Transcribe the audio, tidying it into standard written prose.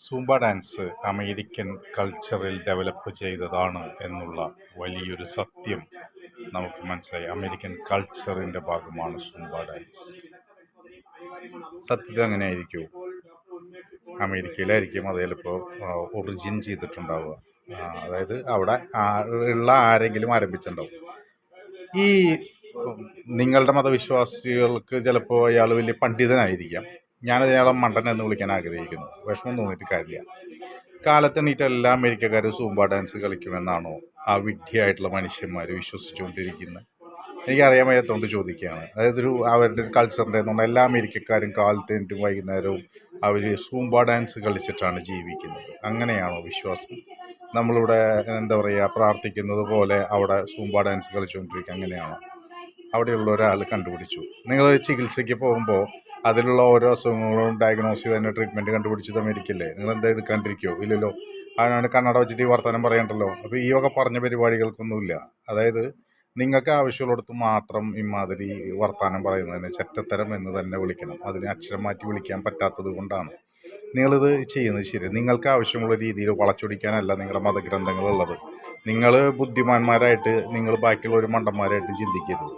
Zumba dance American കൾച്ചറിൽ develop ചെയ്തതാണ് എന്നുള്ള വലിയൊരു സത്യം നമുക്ക് മനസ്സിലായി. അമേരിക്കൻ കൾച്ചറിൻ്റെ ഭാഗമാണ് സൂംബ ഡാൻസ്. സത്യത്തിൽ അങ്ങനെ ആയിരിക്കും. അമേരിക്കയിലായിരിക്കും അത് ചിലപ്പോൾ ഒറിജിൻ ചെയ്തിട്ടുണ്ടാവുക. അതായത് അവിടെ ഉള്ള ആരെങ്കിലും ആരംഭിച്ചിട്ടുണ്ടാവും. ഈ നിങ്ങളുടെ മതവിശ്വാസികൾക്ക് ചിലപ്പോൾ അയാൾ വലിയ പണ്ഡിതനായിരിക്കാം. ഞാനത് അയാളെ മണ്ടൻ എന്ന് വിളിക്കാൻ ആഗ്രഹിക്കുന്നു. വിഷമം തോന്നിയിട്ട് കാര്യമില്ല. കാലത്തെണീറ്റ് എല്ലാ അമേരിക്കക്കാരും സൂംബ ഡാൻസ് കളിക്കുമെന്നാണോ ആ വിഡ്ഢിയായിട്ടുള്ള മനുഷ്യന്മാർ വിശ്വസിച്ചുകൊണ്ടിരിക്കുന്നത്? എനിക്കറിയാൻ വയ്യാത്തതുകൊണ്ട് ചോദിക്കുകയാണ്. അതായത് അവരുടെ ഒരു കൾച്ചറിൻ്റെ എന്നുള്ള എല്ലാ അമേരിക്കക്കാരും കാലത്തേറ്റും വൈകുന്നേരവും അവർ സൂംബ ഡാൻസ് കളിച്ചിട്ടാണ് ജീവിക്കുന്നത്. അങ്ങനെയാണോ വിശ്വാസം? നമ്മളിവിടെ എന്താ പറയുക, പ്രാർത്ഥിക്കുന്നത് പോലെ അവിടെ സൂംബ ഡാൻസ് കളിച്ചുകൊണ്ടിരിക്കുക അങ്ങനെയാണോ? അവിടെയുള്ള ഒരാൾ കണ്ടുപിടിച്ചു. നിങ്ങൾ ചികിത്സയ്ക്ക് പോകുമ്പോൾ അതിലുള്ള ഓരോ അസുഖങ്ങളും ഡയഗ്നോസ് ചെയ്ത് തന്നെ ട്രീറ്റ്മെൻറ്റ് കണ്ടുപിടിച്ചത് അമേരിക്കല്ലേ? നിങ്ങൾ എന്താ എടുക്കാണ്ടിരിക്കുമോ? ഇല്ലല്ലോ. അതിനാണ് കണ്ണട വെച്ചിട്ട് ഈ വർത്തമാനം പറയണ്ടല്ലോ. അപ്പോൾ ഈ വക പറഞ്ഞ പരിപാടികൾക്കൊന്നുമില്ല. അതായത് നിങ്ങൾക്ക് ആവശ്യമുള്ളിടത്ത് മാത്രം ഇമാതിരി വർത്തമാനം പറയുന്നതിന് ചെറ്റത്തരം എന്ന് തന്നെ വിളിക്കണം. അതിനെ അക്ഷരം മാറ്റി വിളിക്കാൻ പറ്റാത്തത് കൊണ്ടാണ് നിങ്ങളിത് ചെയ്യുന്നത്. ശരി, നിങ്ങൾക്ക് ആവശ്യമുള്ള രീതിയിൽ വളച്ചൊടിക്കാനല്ല നിങ്ങളുടെ മതഗ്രന്ഥങ്ങളുള്ളത്. നിങ്ങൾ ബുദ്ധിമാന്മാരായിട്ട് നിങ്ങൾ ബാക്കിയുള്ളവർ മണ്ടന്മാരായിട്ട് ചിന്തിക്കരുത്.